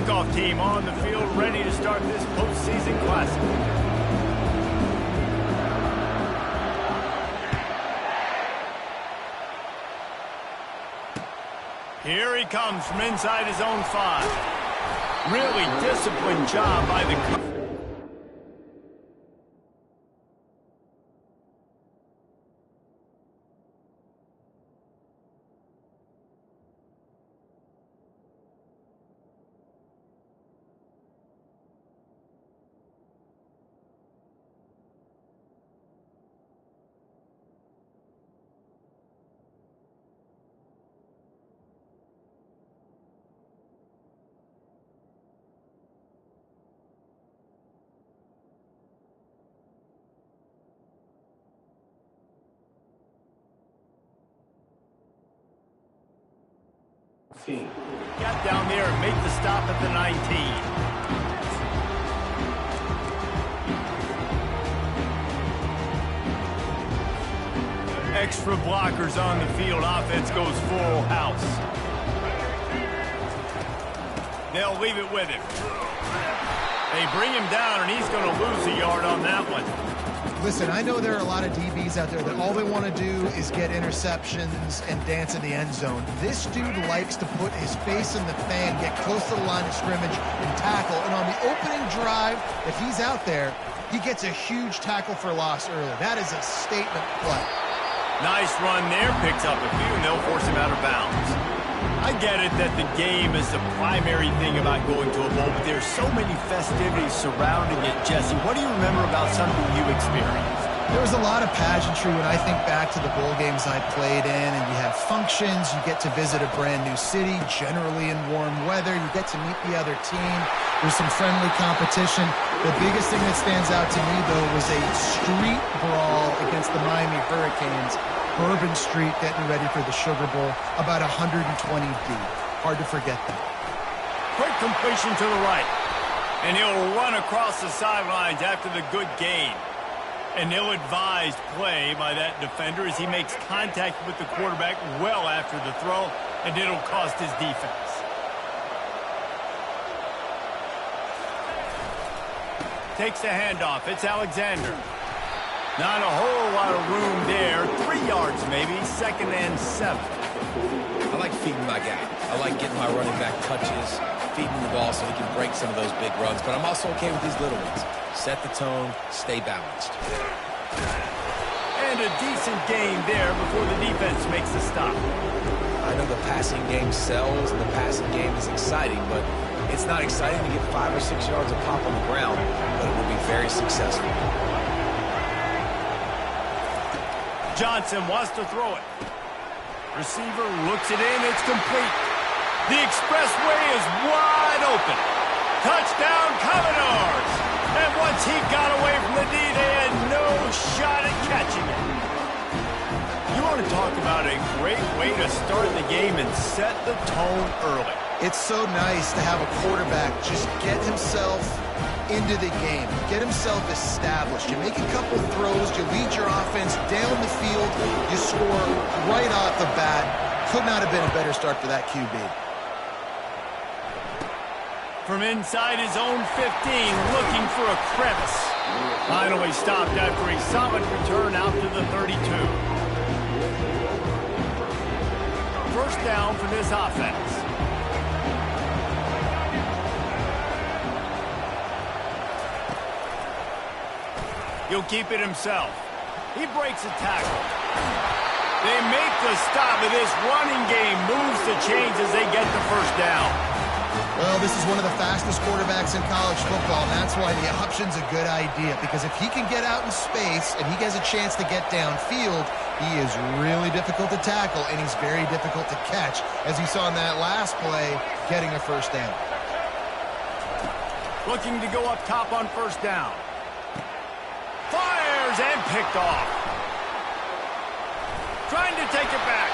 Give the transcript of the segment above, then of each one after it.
kickoff team on the field, ready to start this postseason classic. Here he comes from inside his own 5. Really disciplined job by the... Got down there and make the stop at the 19. Extra blockers on the field. Offense goes full house. They'll leave it with him. They bring him down, and he's going to lose a yard on that one. Listen, I know there are a lot of DBs out there that all they want to do is get interceptions and dance in the end zone. This dude likes to put his face in the fan, get close to the line of scrimmage, and tackle. And on the opening drive, if he's out there, he gets a huge tackle for loss early. That is a statement play. Nice run there, picks up a few, and they'll force him out of bounds. I get it that the game is the primary thing about going to a bowl, but there's so many festivities surrounding it. Jesse, what do you remember about something you experienced? There was a lot of pageantry when I think back to the bowl games I played in, and you have functions, you get to visit a brand new city, generally in warm weather, you get to meet the other team, there's some friendly competition. The biggest thing that stands out to me, though, was a street brawl against the Miami Hurricanes. Bourbon Street getting ready for the Sugar Bowl, about 120 deep. Hard to forget that. Quick completion to the right. And he'll run across the sidelines after the good gain. An ill-advised play by that defender as he makes contact with the quarterback well after the throw, and it'll cost his defense. Takes the handoff. It's Alexander. Not a whole lot of room there. 3 yards maybe, 2nd and 7. I like feeding my guy. I like getting my running back touches, feeding the ball so he can break some of those big runs. But I'm also okay with these little ones. Set the tone, stay balanced. And a decent gain there before the defense makes the stop. I know the passing game sells and the passing game is exciting, but it's not exciting to get 5 or 6 yards of pop on the ground, but it will be very successful. Johnson wants to throw it. Receiver looks it in. It's complete. The expressway is wide open. Touchdown, Commodores. And once he got away from the D, they had no shot at catching it. You want to talk about a great way to start the game and set the tone early. It's so nice to have a quarterback just get himself into the game, get himself established. You make a couple throws, you lead your offense down the field, you score right off the bat. Could not have been a better start for that QB. From inside his own 15, looking for a crevice. Finally stopped after a solid return out to the 32. First down for this offense. He'll keep it himself. He breaks a tackle. They make the stop of this running game. Moves the chains as they get the first down. Well, this is one of the fastest quarterbacks in college football, and that's why the option's a good idea. Because if he can get out in space and he has a chance to get downfield, he is really difficult to tackle, and he's very difficult to catch. As you saw in that last play, getting a first down. Looking to go up top on first down. Fires and picked off. Trying to take it back.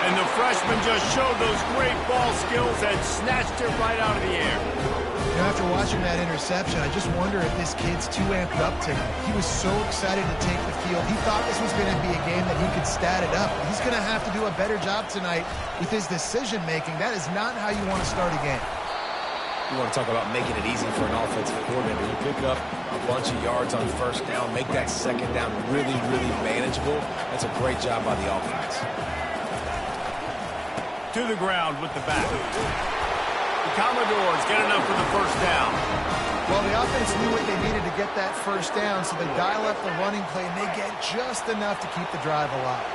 And the freshman just showed those great ball skills and snatched it right out of the air. You know, after watching that interception, I just wonder if this kid's too amped up tonight. He was so excited to take the field. He thought this was going to be a game that he could stat it up. He's going to have to do a better job tonight with his decision-making. That is not how you want to start a game. You want to talk about making it easy for an offensive coordinator. You pick up a bunch of yards on first down, make that second down really, really manageable. That's a great job by the offense. To the ground with the back. The Commodores get enough for the first down. Well, the offense knew what they needed to get that first down, so they dial up the running play, and they get just enough to keep the drive alive.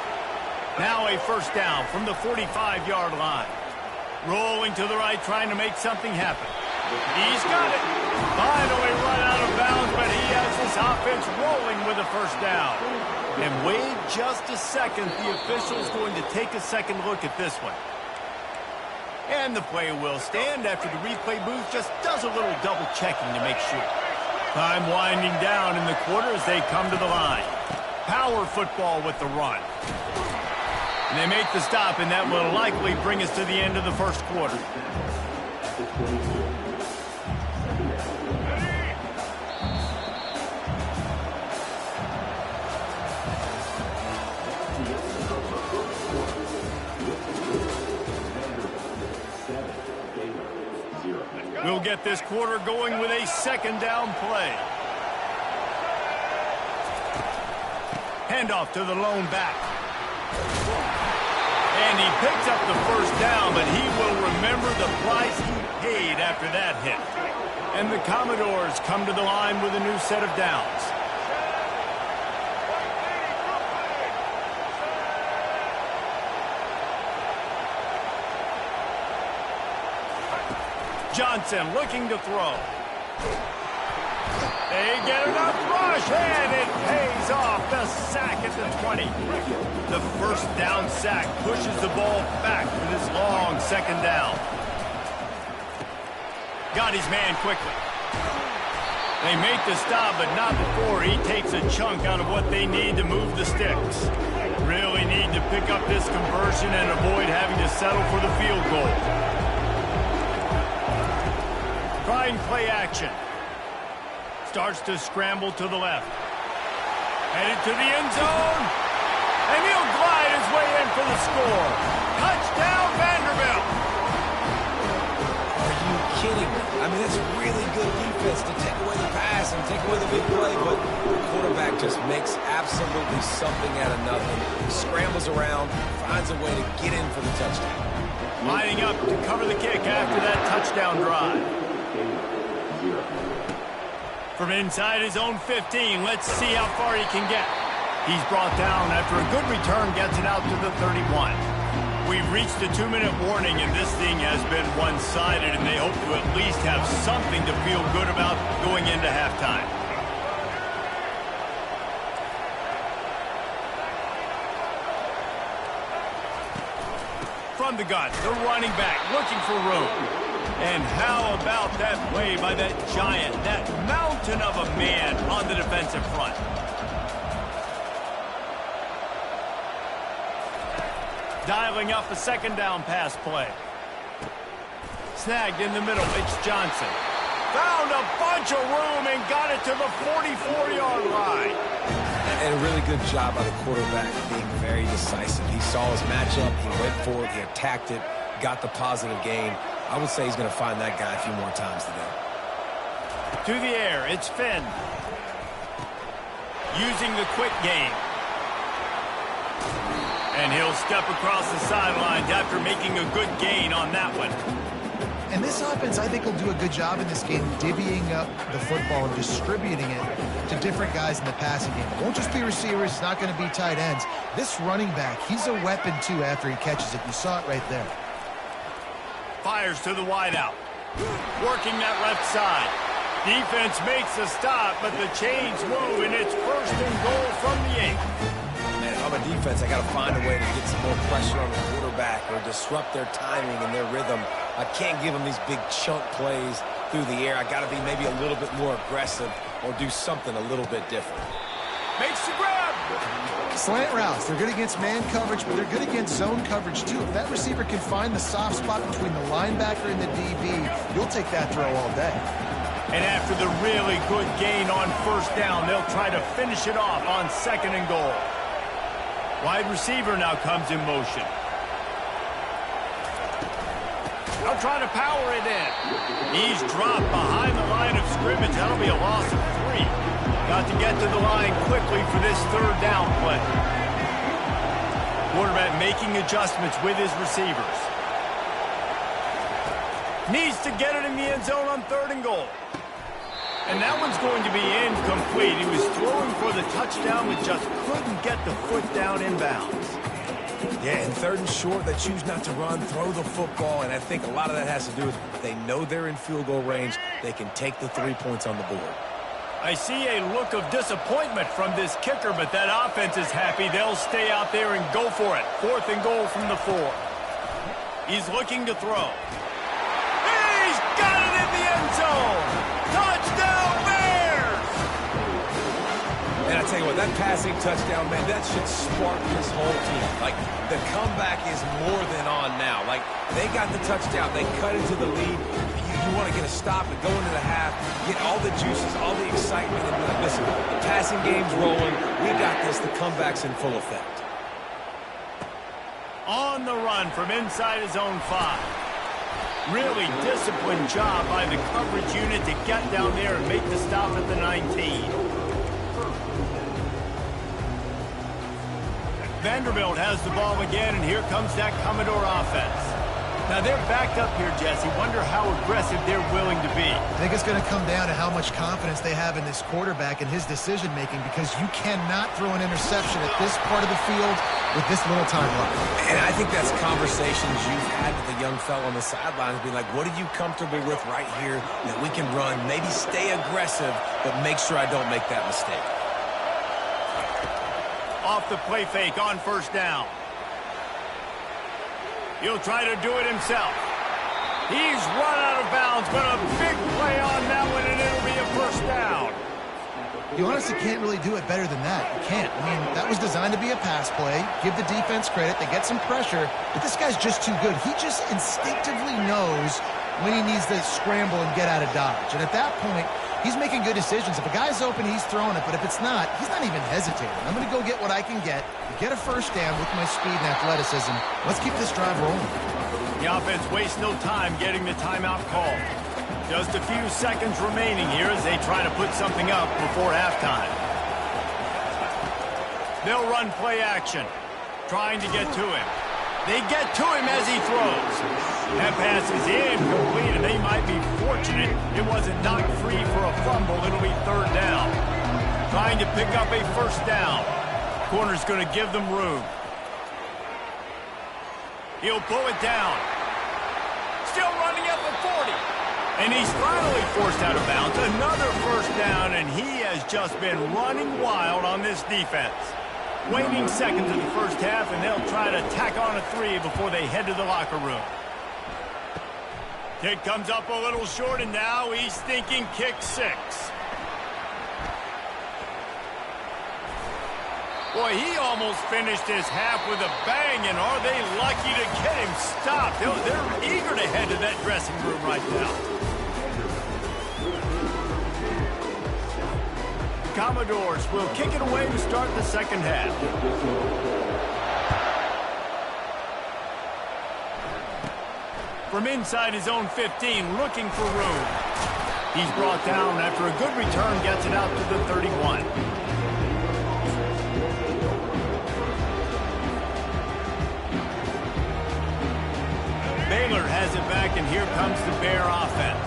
Now a first down from the 45-yard line. Rolling to the right, trying to make something happen. He's got it. Finally run out of bounds, but he has this offense rolling with a first down. And wait just a second. The official's going to take a second look at this one. And the play will stand after the replay booth just does a little double checking to make sure. Time winding down in the quarter as they come to the line. Power football with the run. And they make the stop, and that will likely bring us to the end of the first quarter. We'll get this quarter going with a second down play. Handoff to the lone back. And he picks up the first down, but he will remember the price he paid after that hit. And the Commodores come to the line with a new set of downs. Johnson looking to throw. They get enough rush, and it pays off. The sack at the 20. The first down sack pushes the ball back for this long second down. Got his man quickly. They make the stop, but not before he takes a chunk out of what they need to move the sticks. Really need to pick up this conversion and avoid having to settle for the field goal. Trying play action. Starts to scramble to the left. Headed to the end zone. And he'll glide his way in for the score. Touchdown, Vanderbilt. Are you kidding me? I mean, that's really good defense to take away the pass and take away the big play, but the quarterback just makes absolutely something out of nothing. Scrambles around, finds a way to get in for the touchdown. Lining up to cover the kick after that touchdown drive. From inside his own 15, let's see how far he can get. He's brought down after a good return, gets it out to the 31. We've reached the 2-minute warning, and this thing has been one-sided, and they hope to at least have something to feel good about going into halftime. From the gun, the running back looking for room. And how about that play by that giant, that mountain of a man on the defensive front? Dialing up a second down pass play. Snagged in the middle, it's Johnson. Found a bunch of room and got it to the 44-yard line. And a really good job by the quarterback being very decisive. He saw his matchup, he went for it, he attacked it, got the positive gain. I would say he's going to find that guy a few more times today. To the air, it's Finn. Using the quick game. And he'll step across the sidelines after making a good gain on that one. And this offense, I think, will do a good job in this game divvying up the football and distributing it to different guys in the passing game. It won't just be receivers. It's not going to be tight ends. This running back, he's a weapon, too, after he catches it. You saw it right there. Fires to the wideout. Working that left side. Defense makes a stop, but the chains move, and it's first and goal from the 8. Man, if I'm a defense, I got to find a way to get some more pressure on the quarterback or disrupt their timing and their rhythm. I can't give them these big chunk plays through the air. I got to be maybe a little bit more aggressive or do something a little bit different. Makes the grab. Slant routes, they're good against man coverage, but they're good against zone coverage, too. If that receiver can find the soft spot between the linebacker and the DB, you'll take that throw all day. And after the really good gain on first down, they'll try to finish it off on second and goal. Wide receiver now comes in motion. A They'll try to power it in. He's dropped behind the line of scrimmage. That'll be a loss of 3. Got to get to the line quickly for this third down play. Quarterback making adjustments with his receivers. Needs to get it in the end zone on 3rd and goal. And that one's going to be incomplete. He was throwing for the touchdown, but just couldn't get the foot down inbounds. Yeah, and 3rd and short, they choose not to run, throw the football, and I think a lot of that has to do with they know they're in field goal range. They can take the 3 points on the board. I see a look of disappointment from this kicker, but that offense is happy. They'll stay out there and go for it. 4th and goal from the 4. He's looking to throw. He's got it in the end zone. Touchdown, Bears! And I tell you what, that passing touchdown, man, that should spark this whole team. Like, the comeback is more than on now. Like, they got the touchdown. They cut into the lead. You want to get a stop and go into the half, get all the juices, all the excitement, and be like, listen, the passing game's rolling. We got this. The comeback's in full effect. On the run from inside his own 5. Really disciplined job by the coverage unit to get down there and make the stop at the 19. Vanderbilt has the ball again, and here comes that Commodore offense. Now, they're backed up here, Jesse. Wonder how aggressive they're willing to be. I think it's going to come down to how much confidence they have in this quarterback and his decision-making, because you cannot throw an interception at this part of the field with this little time left. And I think that's conversations you've had with the young fellow on the sidelines, being like, what are you comfortable with right here that we can run? Maybe stay aggressive, but make sure I don't make that mistake. Off the play fake on 1st down. He'll try to do it himself. He's run out of bounds, but a big play on that one, and it'll be a 1st down. You honestly can't really do it better than that. You can't. I mean, that was designed to be a pass play. Give the defense credit. They get some pressure, but this guy's just too good. He just instinctively knows when he needs to scramble and get out of dodge. And at that point, he's making good decisions. If a guy's open, he's throwing it. But if it's not, he's not even hesitating. I'm going to go get what I can get a 1st down with my speed and athleticism. Let's keep this drive rolling. The offense wastes no time getting the timeout call. Just a few seconds remaining here as they try to put something up before halftime. They'll run play action, trying to get to him. They get to him as he throws. That pass is incomplete, and they might be fortunate it wasn't knocked free for a fumble. It'll be 3rd down. Trying to pick up a 1st down. Corner's going to give them room. He'll pull it down. Still running at the 40. And he's finally forced out of bounds. Another 1st down, and he has just been running wild on this defense. Waning seconds in the 1st half, and they'll try to tack on a 3 before they head to the locker room. Kick comes up a little short, and now he's thinking kick 6. Boy, he almost finished his half with a bang, and are they lucky to get him stopped? They're eager to head to that dressing room right now. Commodores will kick it away to start the 2nd half. From inside his own 15, looking for room. He's brought down after a good return, gets it out to the 31. Baylor has it back, and here comes the Bear offense.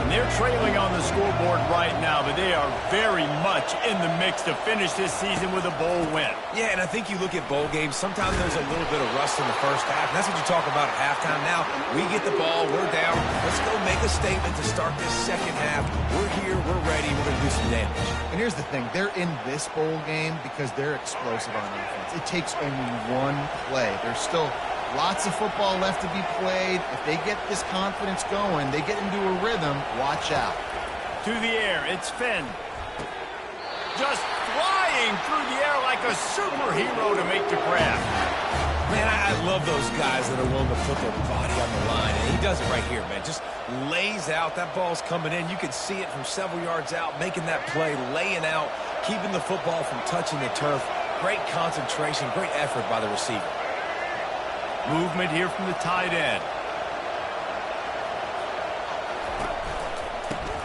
And they're trailing on the scoreboard right now, but they are very much in the mix to finish this season with a bowl win. Yeah, and I think you look at bowl games, sometimes there's a little bit of rust in the 1st half, and that's what you talk about at halftime. Now, we get the ball, we're down. Let's go make a statement to start this 2nd half. We're here, we're ready, we're going to do some damage. And here's the thing. They're in this bowl game because they're explosive on offense. It takes only one play. There's still lots of football left to be played. If they get this confidence going, they get into a rhythm, watch out. To the air, it's Finn. Just flying through the air like a superhero to make the grab. Man, I love those guys that are willing to put their body on the line, and he does it right here, man. Just lays out. That ball's coming in. You can see it from several yards out, making that play, laying out, keeping the football from touching the turf. Great concentration, great effort by the receiver. Movement here from the tight end.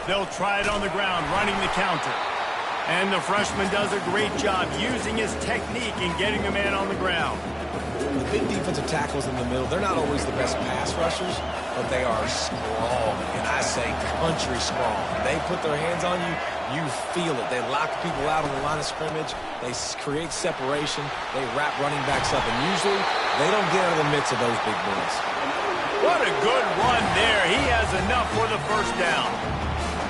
They'll try it on the ground, running the counter. And the freshman does a great job using his technique and getting the man on the ground. The big defensive tackles in the middle, they're not always the best pass rushers, but they are strong, and I say country strong. They put their hands on you, you feel it. They lock people out on the line of scrimmage. They create separation. They wrap running backs up, and usually they don't get out of the midst of those big boys. What a good run there. He has enough for the first down.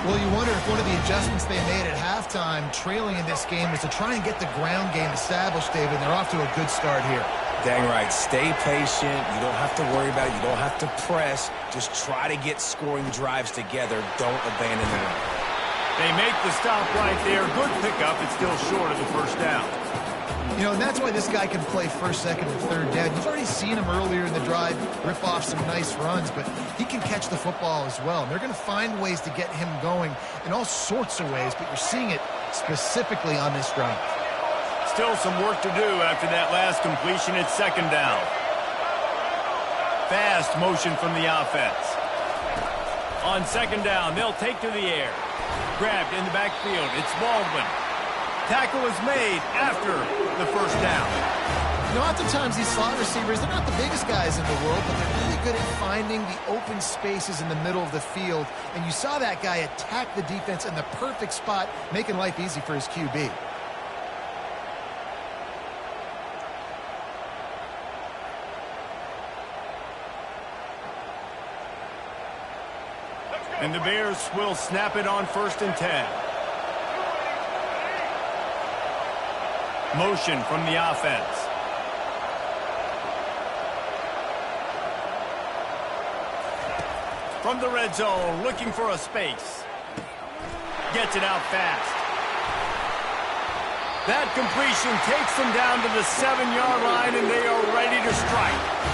Well, you wonder if one of the adjustments they made at halftime, trailing in this game, was to try and get the ground game established, David. They're off to a good start here. Dang right. Stay patient. You don't have to worry about it. You don't have to press. Just try to get scoring drives together. Don't abandon the run. They make the stop right there. Good pickup. It's still short of the first down. You know, and that's why this guy can play first, second, and third down. You've already seen him earlier in the drive rip off some nice runs, but he can catch the football as well. And they're going to find ways to get him going in all sorts of ways, but you're seeing it specifically on this drive. Still some work to do after that last completion at second down. Fast motion from the offense. On second down, they'll take to the air. Grabbed in the backfield. It's Baldwin. Tackle is made after the first down. You know, oftentimes these slot receivers, they're not the biggest guys in the world, but they're really good at finding the open spaces in the middle of the field. And you saw that guy attack the defense in the perfect spot, making life easy for his QB. And the Bears will snap it on 1st and 10. Motion from the offense. From the red zone, looking for a space. Gets it out fast. That completion takes them down to the 7-yard line, and they are ready to strike.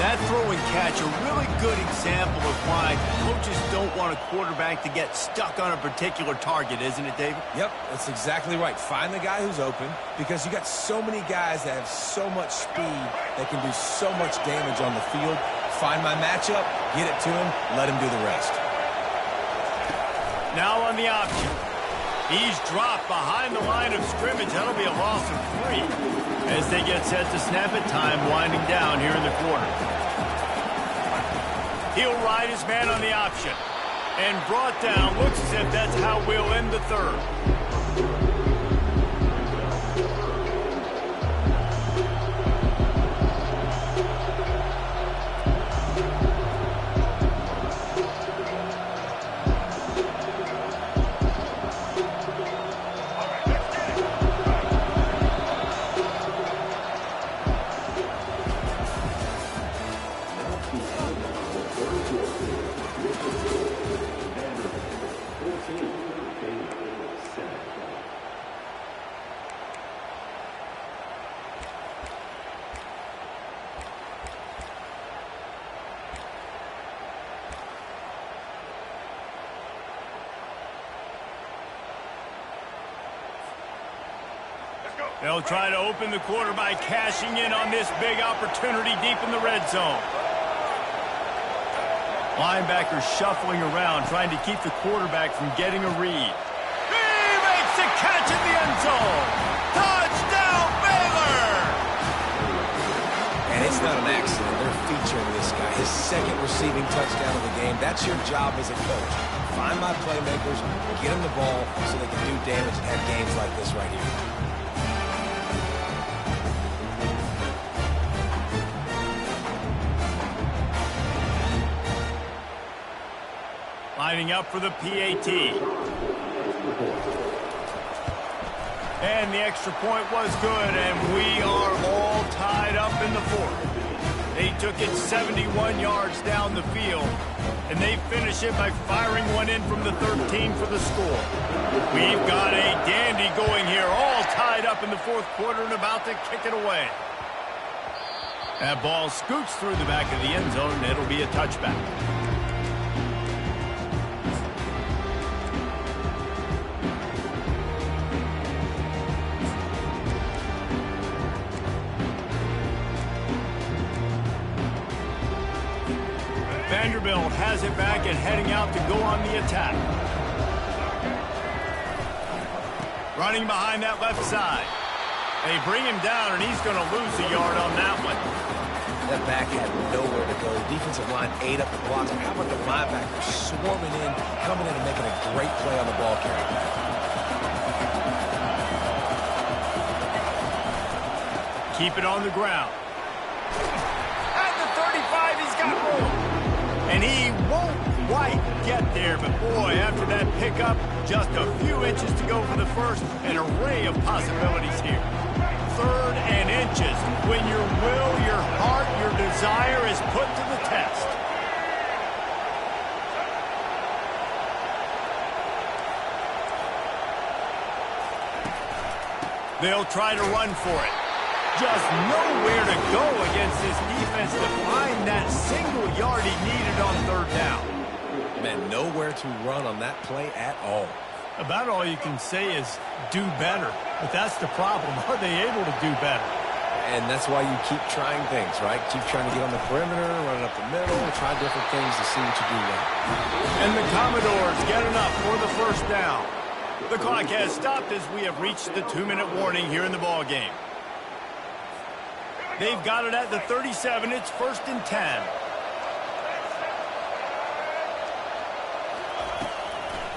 That throw and catch, a really good example of why coaches don't want a quarterback to get stuck on a particular target, isn't it, David? Yep, that's exactly right. Find the guy who's open, because you got so many guys that have so much speed that can do so much damage on the field. Find my matchup, get it to him, let him do the rest. Now on the option. He's dropped behind the line of scrimmage. That'll be a loss of 3 as they get set to snap it. Time winding down here in the quarter. He'll ride his man on the option. And brought down. Looks as if that's how we'll end the third. They'll try to open the quarter by cashing in on this big opportunity deep in the red zone. Linebackers shuffling around, trying to keep the quarterback from getting a read. He makes the catch in the end zone. Touchdown, Baylor! And it's not an accident. They're featuring this guy. His second receiving touchdown of the game. That's your job as a coach. Find my playmakers, get them the ball so they can do damage and have games like this right here. Lining up for the PAT. And the extra point was good, and we are all tied up in the fourth. They took it 71 yards down the field, and they finish it by firing one in from the 13 for the score. We've got a dandy going here, all tied up in the fourth quarter and about to kick it away. That ball scoots through the back of the end zone, and it'll be a touchback. Vanderbilt has it back and heading out to go on the attack. Running behind that left side. They bring him down, and he's going to lose a yard on that one. That back had nowhere to go. Defensive line ate up the blocks. How about the linebackers swarming in, coming in and making a great play on the ball carrier? Keep it on the ground. At the 35, he's got room. And he won't quite get there, but boy, after that pickup, just a few inches to go for the first. An array of possibilities here. 3rd and inches, when your will, your heart, your desire is put to the test. They'll try to run for it. Just nowhere to go against this defense to find that single yard he needed on 3rd down. Man, nowhere to run on that play at all. About all you can say is do better. But that's the problem. Are they able to do better? And that's why you keep trying things, right? Keep trying to get on the perimeter, run it up the middle, try different things to see what you do well. And the Commodores get enough for the 1st down. The clock has stopped as we have reached the 2-minute warning here in the ball game. They've got it at the 37. It's 1st and 10.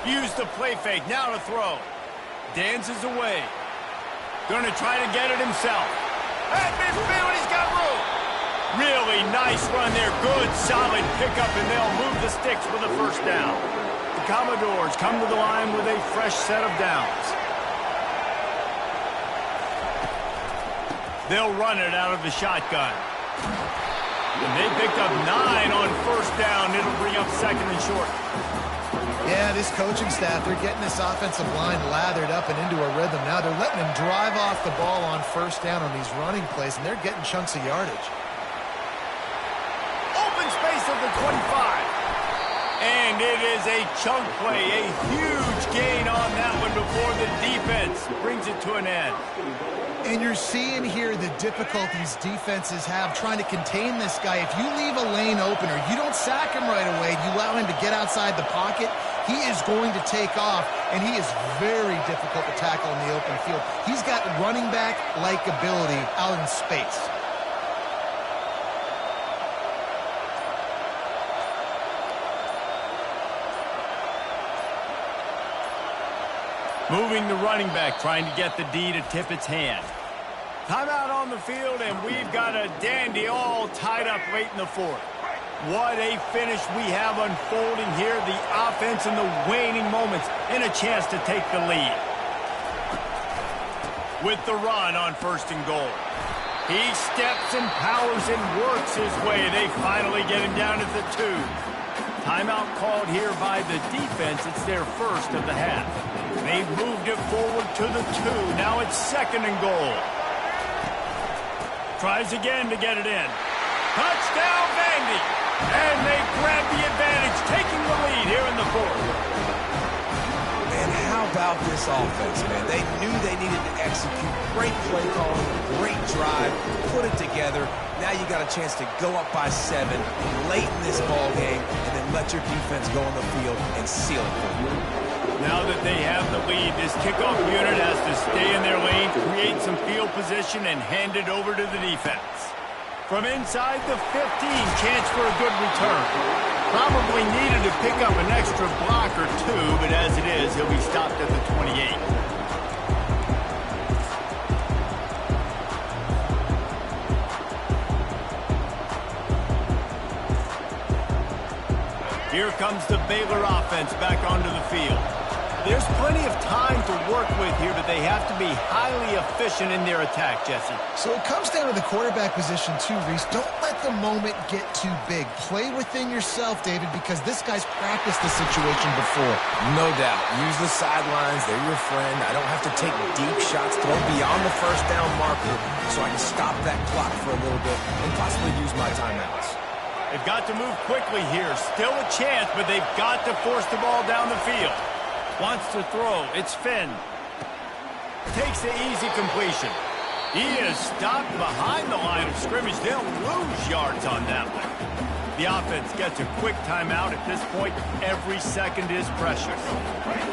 Use the play fake. Now to throw. Dances away. Going to try to get it himself. At midfield, he's got room. Really nice run there. Good, solid pickup, and they'll move the sticks for the 1st down. The Commodores come to the line with a fresh set of downs. They'll run it out of the shotgun. And they picked up 9 on 1st down. It'll bring up 2nd and short. Yeah, this coaching staff, they're getting this offensive line lathered up and into a rhythm. Now they're letting them drive off the ball on 1st down on these running plays, and they're getting chunks of yardage. Open space at the 25. And it is a chunk play, a huge gain on that one before the defense brings it to an end. And you're seeing here the difficulties defenses have trying to contain this guy. If you leave a lane open or you don't sack him right away, you allow him to get outside the pocket, he is going to take off, and he is very difficult to tackle in the open field. He's got running back-like ability out in space. Moving the running back, trying to get the D to tip its hand. Timeout on the field, and we've got a dandy all tied up late in the 4th. What a finish we have unfolding here. The offense in the waning moments and a chance to take the lead. With the run on 1st and goal. He steps and powers and works his way. They finally get him down at the 2. Timeout called here by the defense. It's their 1st of the half. They've moved it forward to the 2. Now it's 2nd and goal. Tries again to get it in. Touchdown, Vandy! And they grab the advantage, taking the lead here in the 4th. And how about this offense, man? They knew they needed to execute. Great play calling, great drive, put it together. Now you got a chance to go up by 7 late in this ball game and then let your defense go on the field and seal it for you. Now that they have the lead, this kickoff unit has to stay in their lane, create some field position, and hand it over to the defense. From inside the 15, chance for a good return. Probably needed to pick up an extra block or 2, but as it is, he'll be stopped at the 28. Here comes the Baylor offense back onto the field. There's plenty of time to work with here, but they have to be highly efficient in their attack, Jesse. So it comes down to the quarterback position too, Reese. Don't let the moment get too big. Play within yourself, David, because this guy's practiced the situation before. No doubt. Use the sidelines. They're your friend. I don't have to take deep shots, throw beyond the 1st down marker so I can stop that clock for a little bit and possibly use my timeouts. They've got to move quickly here. Still a chance, but they've got to force the ball down the field. Wants to throw. It's Finn. Takes the easy completion. He is stopped behind the line of scrimmage. They'll lose yards on that one. The offense gets a quick timeout. At this point, every second is precious.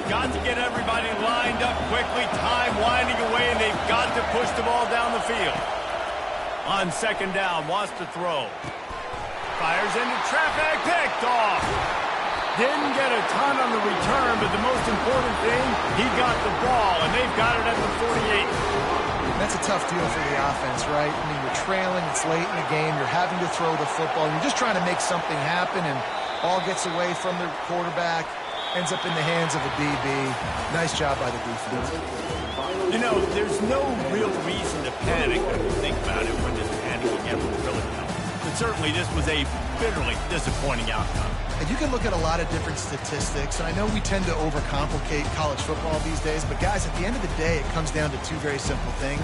got to get everybody lined up quickly. Time winding away, and they've got to push the ball down the field. On second down, wants to throw. Fires into traffic, picked off. Didn't get a ton on the return, but the most important thing, he got the ball, and they've got it at the 48. That's a tough deal for the offense, right? I mean, you're trailing, it's late in the game, you're having to throw the football, you're just trying to make something happen, and ball gets away from the quarterback, ends up in the hands of a DB. Nice job by the defense. You know, there's no real reason to panic when you think about it when this panicking ever really helps. But certainly this was a bitterly disappointing outcome. And you can look at a lot of different statistics, and I know we tend to overcomplicate college football these days, but guys, at the end of the day, it comes down to two very simple things.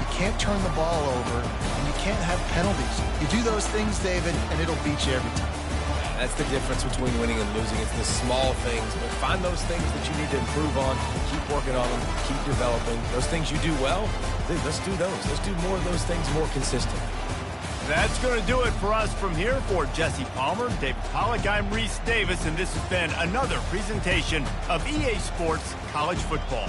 You can't turn the ball over, and you can't have penalties. You do those things, David, and it'll beat you every time. That's the difference between winning and losing. It's the small things, but find those things that you need to improve on, keep working on them, keep developing. Those things you do well, let's do those. Let's do more of those things more consistent. That's going to do it for us from here. For Jesse Palmer, David Pollack, I'm Reese Davis, and this has been another presentation of EA Sports College Football.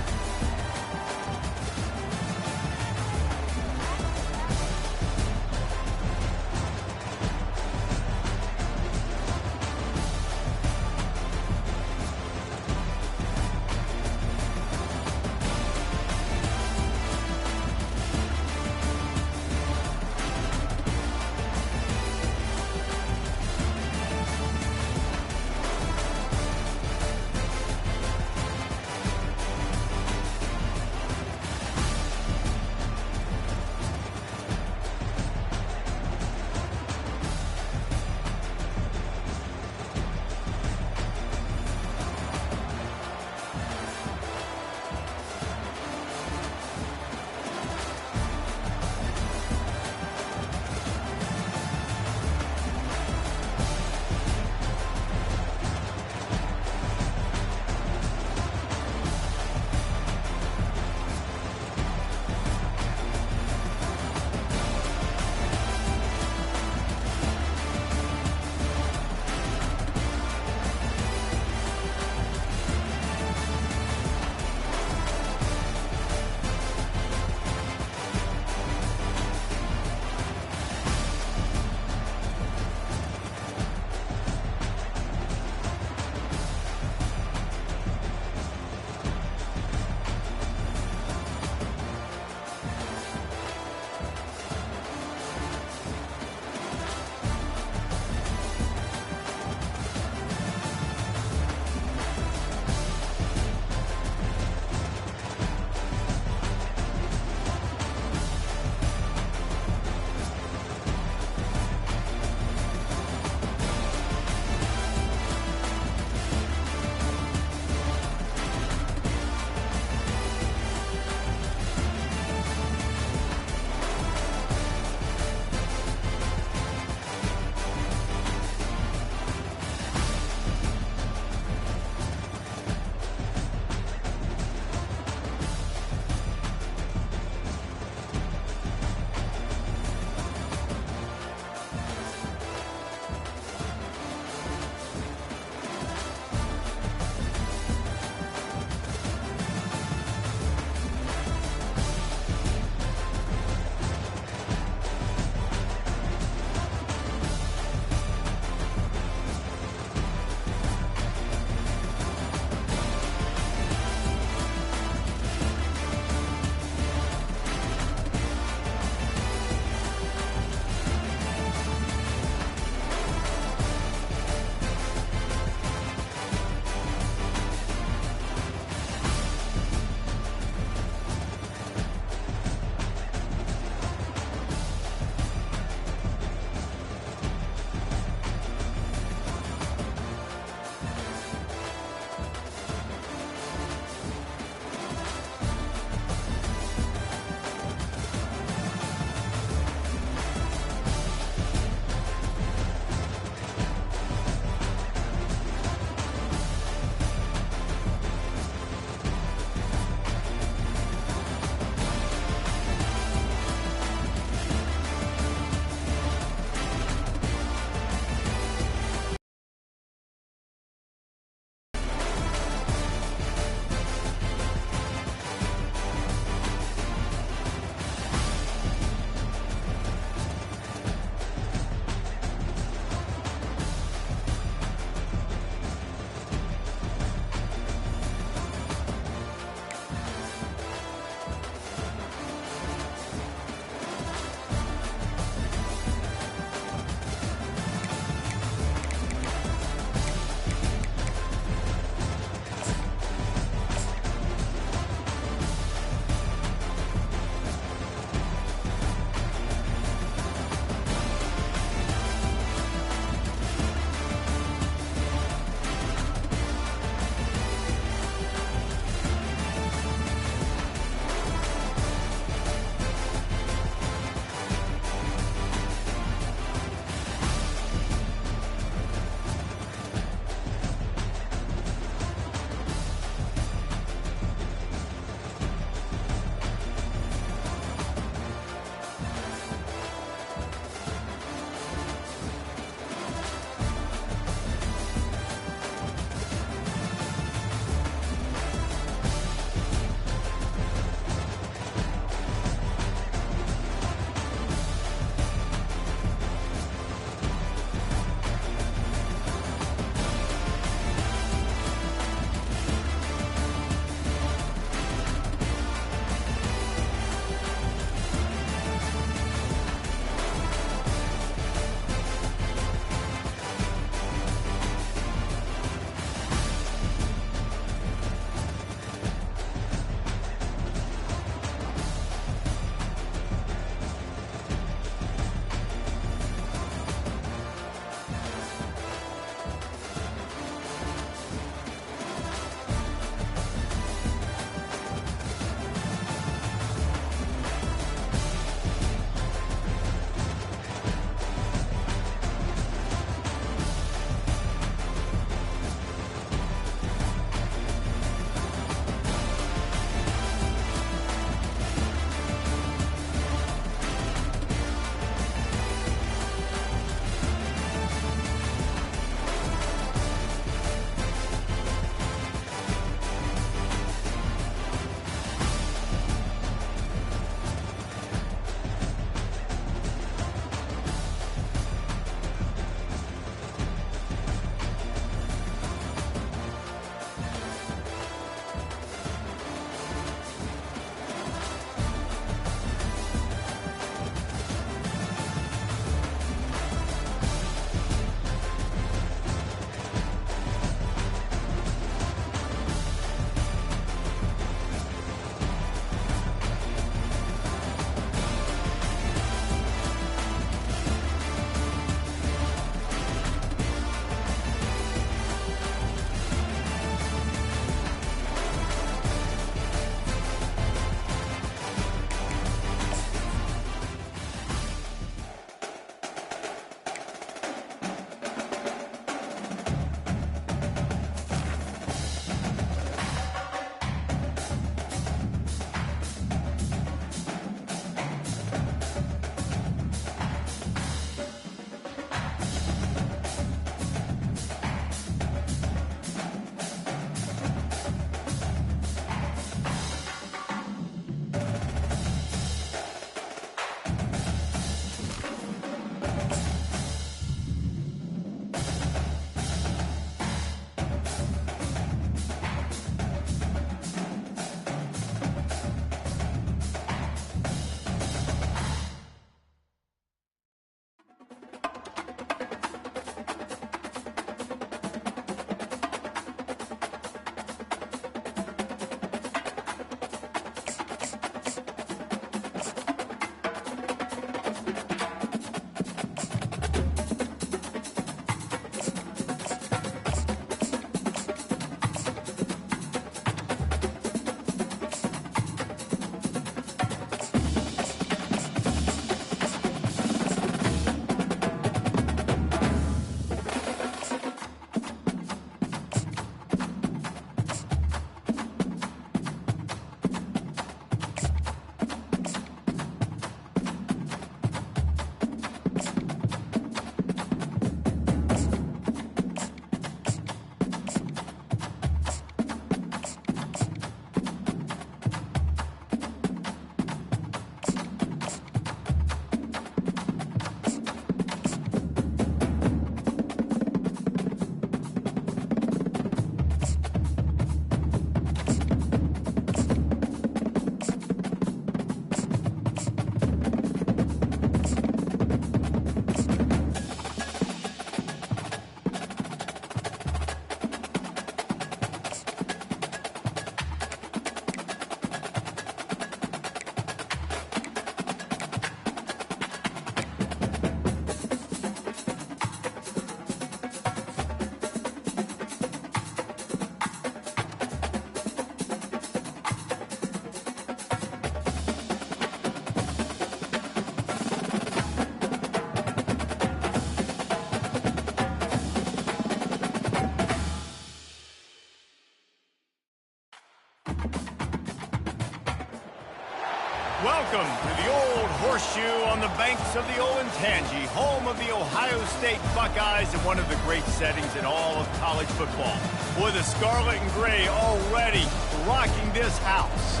Welcome to the Old Horseshoe on the banks of the Olentangy, home of the Ohio State Buckeyes and one of the great settings in all of college football. With the scarlet and gray already rocking this house.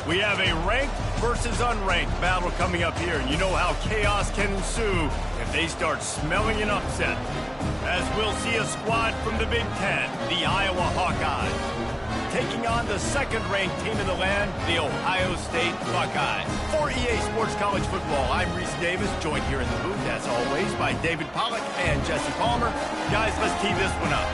We have a ranked versus unranked battle coming up here, and you know how chaos can ensue if they start smelling an upset. As we'll see a squad from the Big Ten, the Iowa Hawkeyes, taking on the second-ranked team in the land, the Ohio State Buckeyes. For EA Sports College Football, I'm Reese Davis, joined here in the booth, as always, by David Pollack and Jesse Palmer. Guys, let's tee this one up.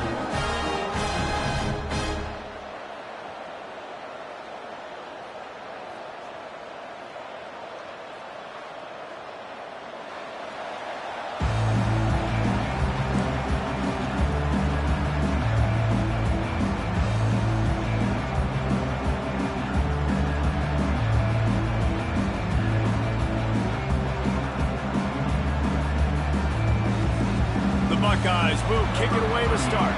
Buckeyes will kick it away to start.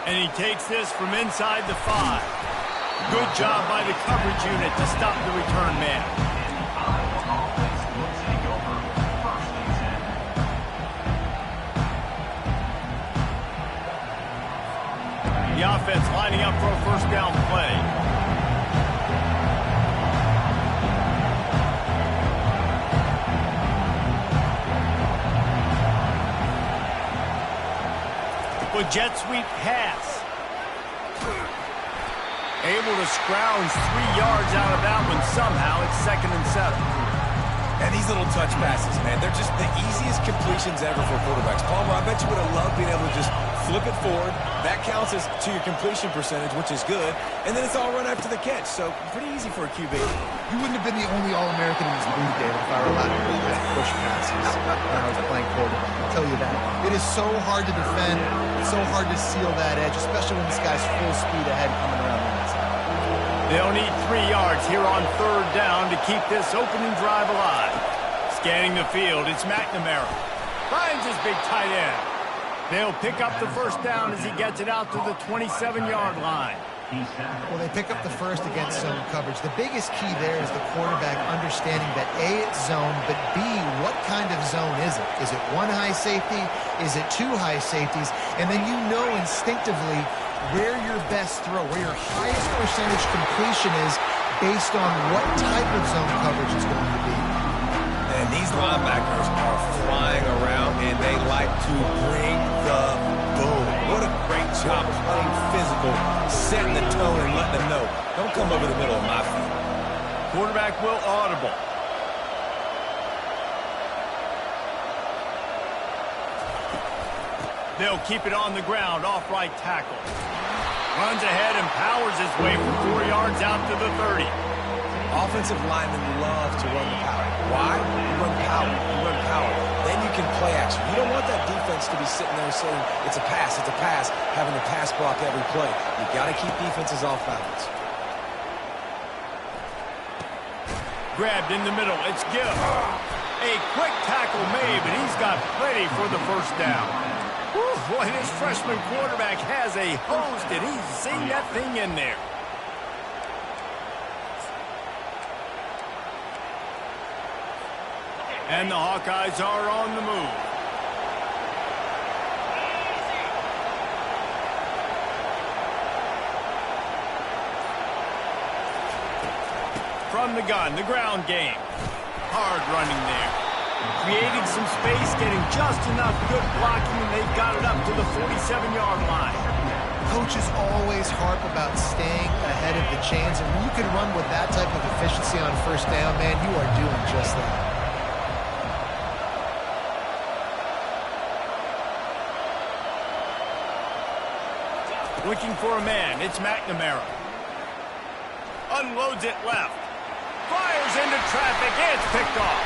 And he takes this from inside the 5. Good job by the coverage unit to stop the return man. The offense lining up for a first down play. A jet sweep pass. Able to scrounge 3 yards out of that one somehow. It's 2nd and 7. And these little touch passes, man, they're just the easiest completions ever for quarterbacks. Palmer, I bet you would have loved being able to just flip it forward. That counts as to your completion percentage, which is good. And then it's all run after the catch, so pretty easy for a QB. You wouldn't have been the only All-American in this booth, David, if I were allowed to play with push passes when I was playing quarterback. I'll tell you that. It is so hard to defend. It's so hard to seal that edge, especially when this guy's full speed ahead coming around the inside. They'll need 3 yards here on 3rd down to keep this opening drive alive. Scanning the field, it's McNamara. Finds his big tight end. They'll pick up the first down as he gets it out to the 27-yard line. Well, they pick up the first against zone coverage. The biggest key there is the quarterback understanding that A, it's zone, but B, what kind of zone is it? Is it 1 high safety? Is it 2 high safeties? And then you know instinctively where your best throw, where your highest percentage completion is based on what type of zone coverage it's going to be. And these linebackers are flying around, and they like to bring the boom. What a great job playing physical, setting the tone and letting them know, don't come over the middle of my field. Quarterback will audible. They'll keep it on the ground, off right tackle. Runs ahead and powers his way for 4 yards out to the 30. Offensive linemen love to run the power. Why? You run power. You run power. Then you can play action. You don't want that defense to be sitting there saying, it's a pass, having to pass block every play. You got to keep defenses off balance. Grabbed in the middle. It's Gill. A quick tackle made, but he's got plenty for the first down. Whew, boy, this freshman quarterback has a host, and he's seen that thing in there. And the Hawkeyes are on the move. From the gun, the ground game. Hard running there. Creating some space, getting just enough good blocking, and they've got it up to the 47-yard line. Coaches always harp about staying ahead of the chains, and when you can run with that type of efficiency on first down, man, you are doing just that. Looking for a man, it's McNamara. Unloads it left. Fires into traffic, it's picked off.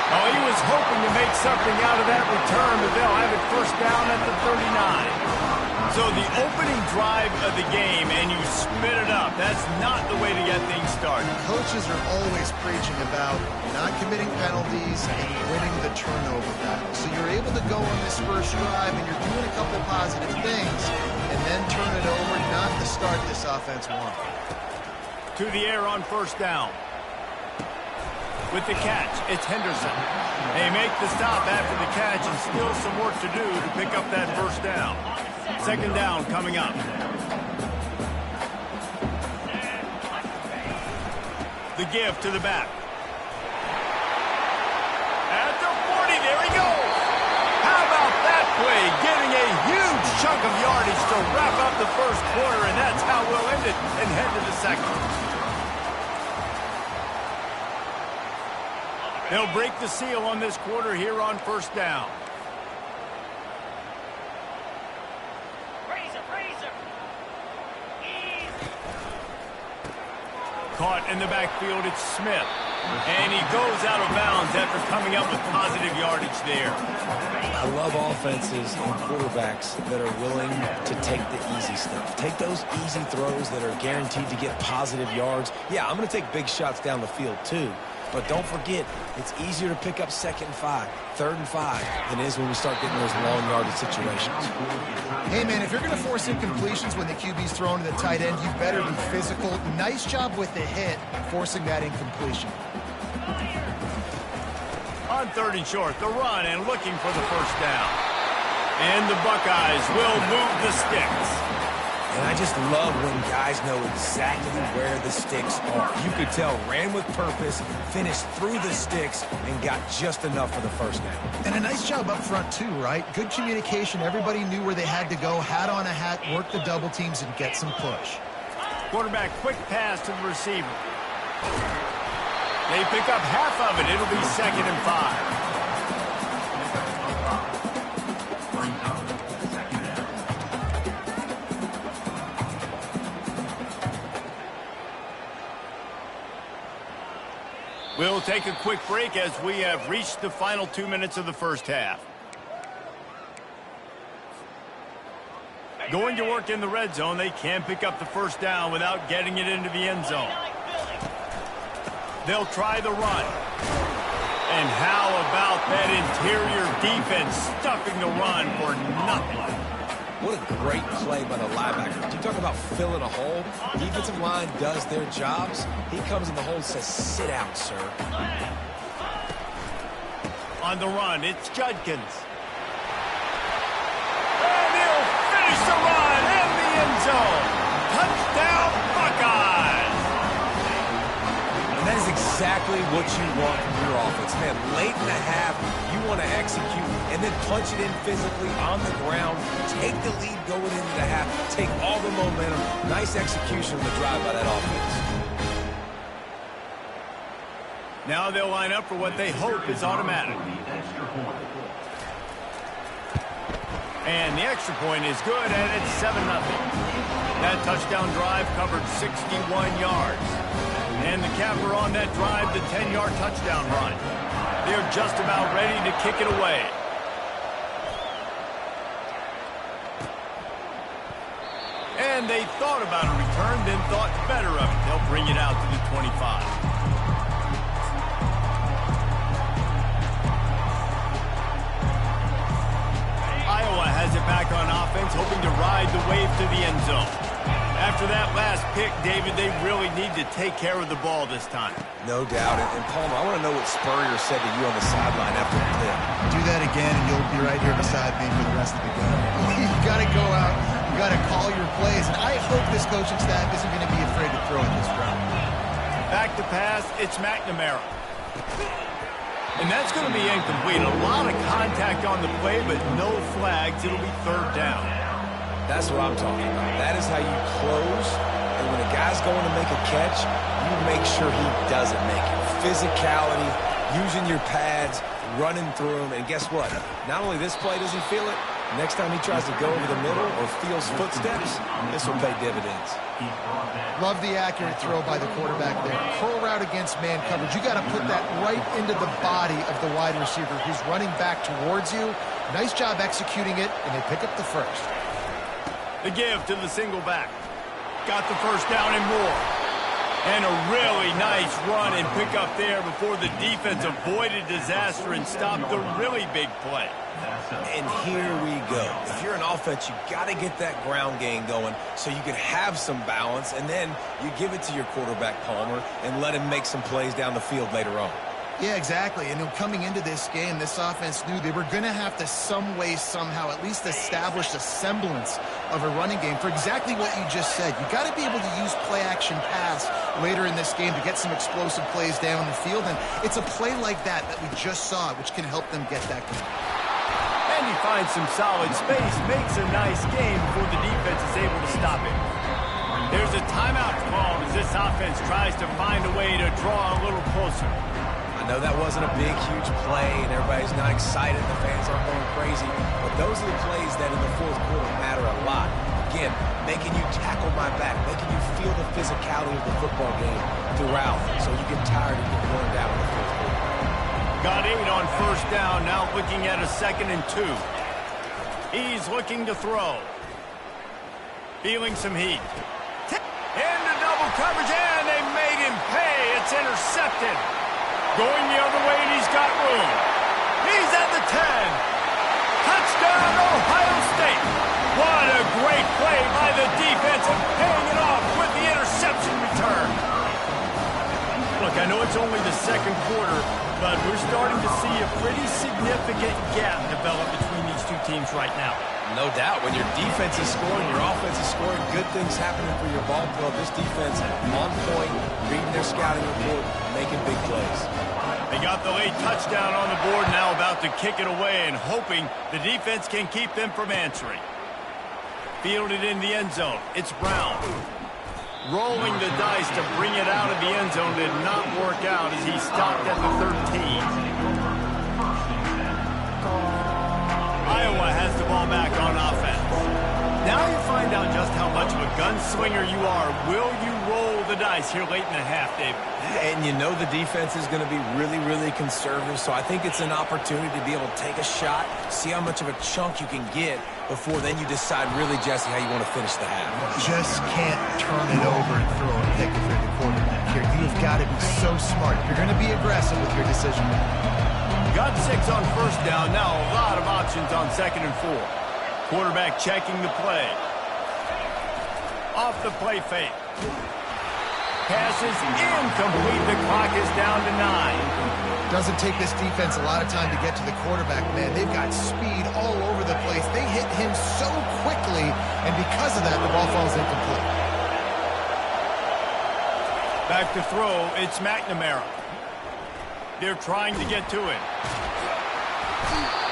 Oh, he was hoping to make something out of that return, but they'll have it first down at the 39. So the opening drive of the game, and you spit it up. That's not the way to get things started. Coaches are always preaching about not committing penalties and winning the turnover battle. So you're able to go on this first drive, and you're doing a couple positive things, and then turn it over, not the start this offense wants. To the air on first down. With the catch, it's Henderson. They make the stop after the catch, and still some work to do to pick up that first down. Second down coming up. The give to the back. At the 40, there he goes. How about that play? Getting a huge chunk of yardage to wrap up the first quarter, and that's how we'll end it and head to the second. They'll break the seal on this quarter here on first down. Caught in the backfield, it's Smith. And he goes out of bounds after coming up with positive yardage there. I love offenses and quarterbacks that are willing to take the easy stuff. Take those easy throws that are guaranteed to get positive yards. Yeah, I'm going to take big shots down the field too. But don't forget, it's easier to pick up 2nd and 5, 3rd and 5 than it is when we start getting those long yardage situations. Hey, man, if you're going to force incompletions when the QB's thrown to the tight end, you better be physical. Nice job with the hit, forcing that incompletion. On 3rd and short, the run and looking for the first down. And the Buckeyes will move the sticks. And I just love when guys know exactly where the sticks are. You could tell, ran with purpose, finished through the sticks, and got just enough for the first down. And a nice job up front, too, right? Good communication. Everybody knew where they had to go, hat on a hat, work the double teams, and get some push. Quarterback, quick pass to the receiver. They pick up half of it. It'll be 2nd and 5. We'll take a quick break as we have reached the final 2 minutes of the first half. Going to work in the red zone, they can pick up the first down without getting it into the end zone. They'll try the run. And how about that interior defense stuffing the run for nothing? What a great play by the linebacker. You talk about filling a hole. Defensive line does their jobs. He comes in the hole and says, sit out, sir. On the run, it's Judkins. And he'll finish the run in the end zone. Touchdown, Buckeyes. And that is exactly what you want from your offense. Man, late in the half, you want to execute and then punch it in physically on the ground. Take the lead going into the half. Take all the momentum. Nice execution on the drive by that offense. Now they'll line up for what they hope is automatic. And the extra point is good, and it's 7-0. That touchdown drive covered 61 yards. And the capper on that drive, the 10-yard touchdown run. They're just about ready to kick it away. And they thought about a return, then thought better of it. They'll bring it out to the 25. Iowa has it back on offense, hoping to ride the wave to the end zone. After that last pick, David, they really need to take care of the ball this time. No doubt. And Palmer, I want to know what Spurrier said to you on the sideline after the pick. Do that again, and you'll be right here beside me for the rest of the game. You got to go out. You got to call your plays. And I hope this coaching staff isn't going to be afraid to throw it this round. Back to pass, it's McNamara. And that's going to be incomplete. A lot of contact on the play, but no flags. It'll be 3rd down. That's what I'm talking about. That is how you close. And when a guy's going to make a catch, you make sure he doesn't make it. Physicality, using your pads, running through them. And guess what? Not only this play does he feel it, next time he tries to go over the middle or feels footsteps, this will pay dividends. Love the accurate throw by the quarterback there. Curl route against man coverage. You got to put that right into the body of the wide receiver who's running back towards you. Nice job executing it, and they pick up the first. The give to the single back. Got the first down and more. And a really nice run and pickup there before the defense avoided disaster and stopped the really big play. And here we go. If you're an offense, you got to get that ground game going so you can have some balance, and then you give it to your quarterback, Palmer, and let him make some plays down the field later on. Yeah, exactly. And coming into this game, this offense knew they were going to have to some way, somehow, at least establish a semblance of a running game for exactly what you just said. You got to be able to use play-action pass later in this game to get some explosive plays down the field. And it's a play like that we just saw, which can help them get that going. And he finds some solid space, makes a nice game before the defense is able to stop it. There's a timeout called as this offense tries to find a way to draw a little closer. I know that wasn't a big, huge play, and everybody's not excited. The fans aren't going crazy. But those are the plays that in the fourth quarter matter a lot. Again, making you tackle my back, making you feel the physicality of the football game throughout, so you get tired and get worn down in the fourth quarter. Got 8 on first down, now looking at a 2nd and 2. He's looking to throw. Feeling some heat. Into double coverage, and they made him pay. It's intercepted. Going the other way, and he's got room. He's at the 10. Touchdown, Ohio State. What a great play by the defense and paying it off with the interception return. Look, I know it's only the second quarter, but we're starting to see a pretty significant gap develop between these two teams right now. No doubt. When your defense is scoring, your offense is scoring, good things happening for your ball club. This defense on point, reading their scouting report, making big plays. They got the late touchdown on the board, now about to kick it away and hoping the defense can keep them from answering. Fielded in the end zone. It's Brown. Rolling the dice to bring it out of the end zone did not work out as he stopped at the 13. Iowa has the ball back on offense. Now you find out just how much of a gunslinger you are. Will you roll the dice here late in the half, Dave? And you know the defense is going to be really, really conservative, so I think it's an opportunity to be able to take a shot, see how much of a chunk you can get before then you decide really, Jesse, how you want to finish the half. Just can't turn it over and throw a pick if you're the quarterback here. You've got to be so smart. You're going to be aggressive with your decision making. Got 6 on first down. Now a lot of options on 2nd and 4. Quarterback checking the play. Off the play fake. Passes incomplete. The clock is down to 9. Doesn't take this defense a lot of time to get to the quarterback, man. They've got speed all over the place. They hit him so quickly, and because of that, the ball falls incomplete. Back to throw. It's McNamara. They're trying to get to it.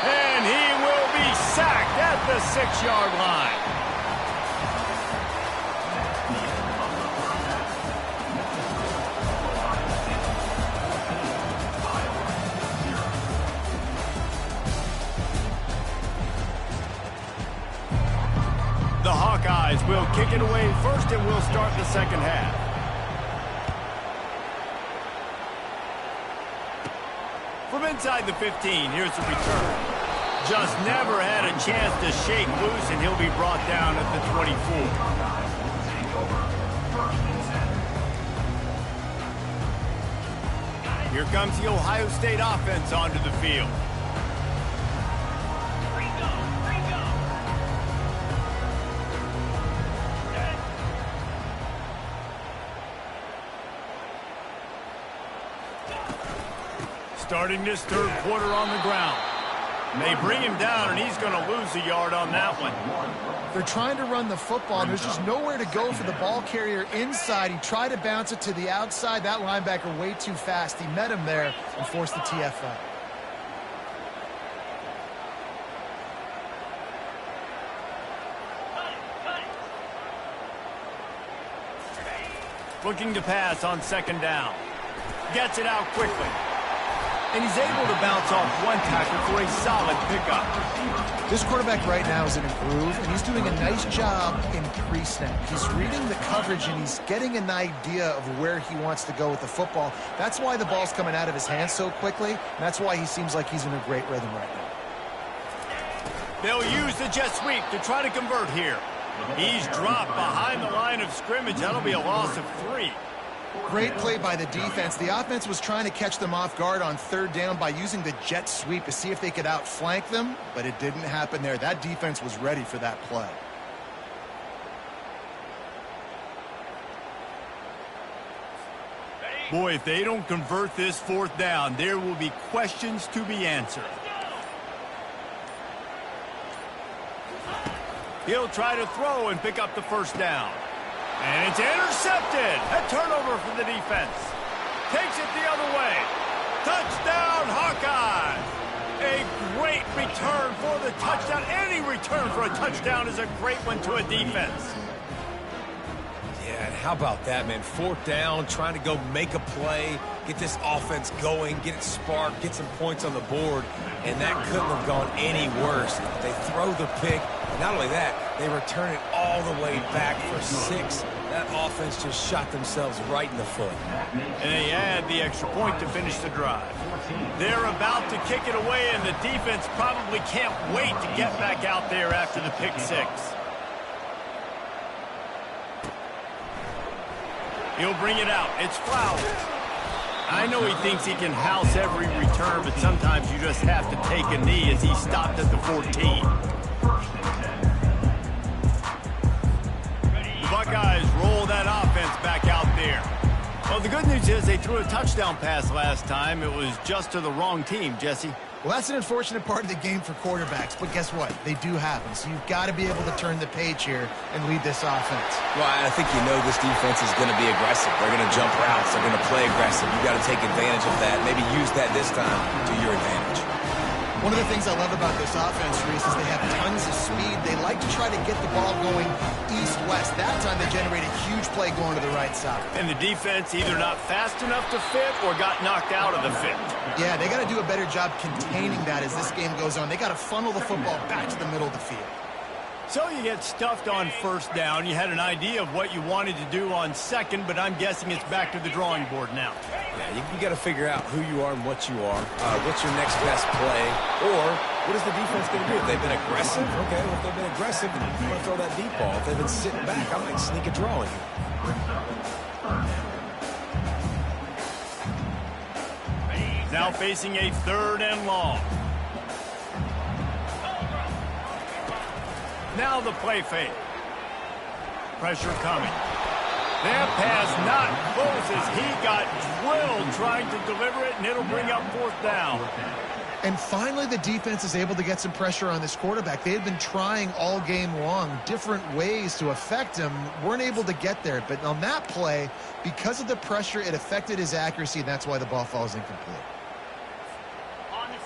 And he will be sacked at the 6-yard line. The Hawkeyes will kick it away first, and we'll start the second half. From inside the 15, here's the return. Just never had a chance to shake loose, and he'll be brought down at the 24. Here comes the Ohio State offense onto the field. Starting this third quarter on the ground. They bring him down, and he's going to lose a yard on that one. They're trying to run the football, and there's just nowhere to go for the ball carrier inside. He tried to bounce it to the outside. That linebacker way too fast. He met him there and forced the TFL. Looking to pass on 2nd down. Gets it out quickly. And he's able to bounce off one tackle for a solid pickup. This quarterback right now is in a groove, and he's doing a nice job in pre-snap. He's reading the coverage, and he's getting an idea of where he wants to go with the football. That's why the ball's coming out of his hands so quickly, and that's why he seems like he's in a great rhythm right now. They'll use the jet sweep to try to convert here. He's dropped behind the line of scrimmage. That'll be a loss of 3. Great play by the defense. The offense was trying to catch them off guard on 3rd down by using the jet sweep to see if they could outflank them, but it didn't happen there. That defense was ready for that play. Boy, if they don't convert this 4th down, there will be questions to be answered. He'll try to throw and pick up the 1st down. And it's intercepted. A turnover for the defense. Takes it the other way. Touchdown, Hawkeyes. A great return for the touchdown. Any return for a touchdown is a great one to a defense. Yeah, and how about that, man? 4th down, trying to go make a play, get this offense going, get it sparked, get some points on the board, and that couldn't have gone any worse. They throw the pick. Not only that, they return it all the way back for 6. That offense just shot themselves right in the foot. And they add the extra point to finish the drive. They're about to kick it away, and the defense probably can't wait to get back out there after the pick 6. He'll bring it out. It's Flowers. I know he thinks he can house every return, but sometimes you just have to take a knee as he stopped at the 14. Buckeyes roll that offense back out there. Well, the good news is they threw a touchdown pass last time. It was just to the wrong team, Jesse. Well, that's an unfortunate part of the game for quarterbacks, but guess what? They do happen, so you've got to be able to turn the page here and lead this offense. Well, I think you know this defense is going to be aggressive. They're going to jump routes. They're going to play aggressive. You've got to take advantage of that. Maybe use that this time to your advantage. One of the things I love about this offense, Reese, is they have tons of speed. They like to try to get the ball going east-west. That time they generate a huge play going to the right side. And the defense either not fast enough to fit or got knocked out of the fit. Yeah, they got to do a better job containing that as this game goes on. They got to funnel the football back to the middle of the field. So you get stuffed on 1st down. You had an idea of what you wanted to do on 2nd, but I'm guessing it's back to the drawing board now. Yeah, you got to figure out who you are and what you are. What's your next best play? Or what is the defense going to do? If they've been aggressive, okay, well, if they've been aggressive, you want to throw that deep ball. If they've been sitting back, I might sneak a draw in here. Now facing a 3rd and long. Now the play fake. Pressure coming. That pass not close as he got drilled trying to deliver it, and it'll bring up 4th down. And finally, the defense is able to get some pressure on this quarterback. They had been trying all game long different ways to affect him, weren't able to get there. But on that play, because of the pressure, it affected his accuracy, and that's why the ball falls incomplete.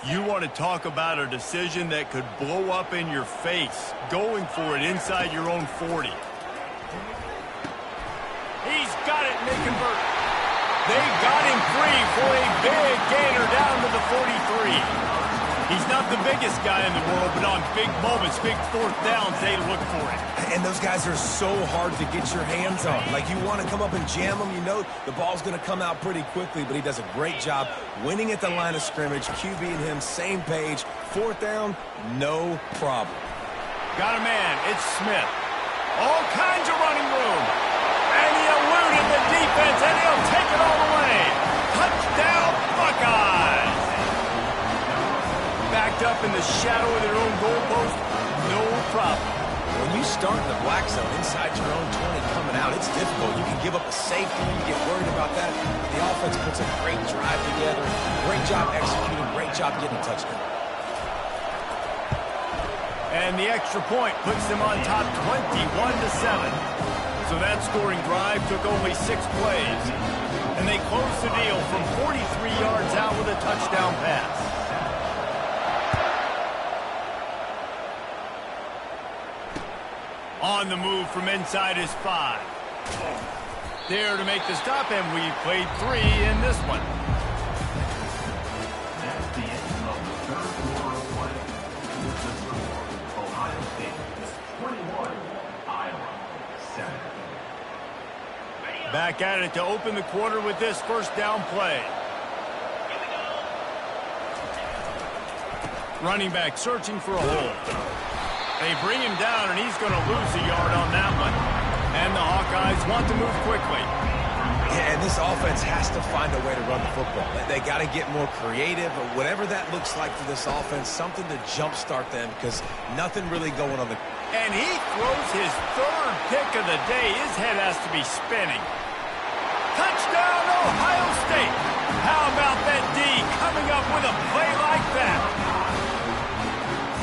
You want to talk about a decision that could blow up in your face, going for it inside your own 40. He's got it, and they convert. They got him free for a big gainer down to the 43. He's not the biggest guy in the world, but on big moments, big 4th downs, they look for it. And those guys are so hard to get your hands on. Like, you want to come up and jam them, you know the ball's going to come out pretty quickly, but he does a great job winning at the line of scrimmage. QB and him, same page. 4th down, no problem. Got a man. It's Smith. All kinds of running room. And he eluded the defense, and he'll take it all the way. Touchdown, Buckeyes. Backed up in the shadow of their own goalpost, no problem. When you start in the black zone inside your own 20 coming out, it's difficult. You can give up a safety. You get worried about that. The offense puts a great drive together. Great job executing. Great job getting a touchdown. And the extra point puts them on top 21-7. So that scoring drive took only 6 plays. And they closed the deal from 43 yards out with a touchdown pass. On the move from inside his 5. There to make the stop, and we played 3 in this one. That's the end of the 3rd quarter of play. With the score, Ohio State 21, Iowa 7. Back at it to open the quarter with this 1st down play. Running back searching for a hole. They bring him down, and he's going to lose a yard on that one. And the Hawkeyes want to move quickly. Yeah, and this offense has to find a way to run the football. They got to get more creative, or whatever that looks like for this offense, something to jumpstart them, because nothing really going on the... And he throws his third pick of the day. His head has to be spinning. Touchdown, Ohio State. How about that D coming up with a play like that?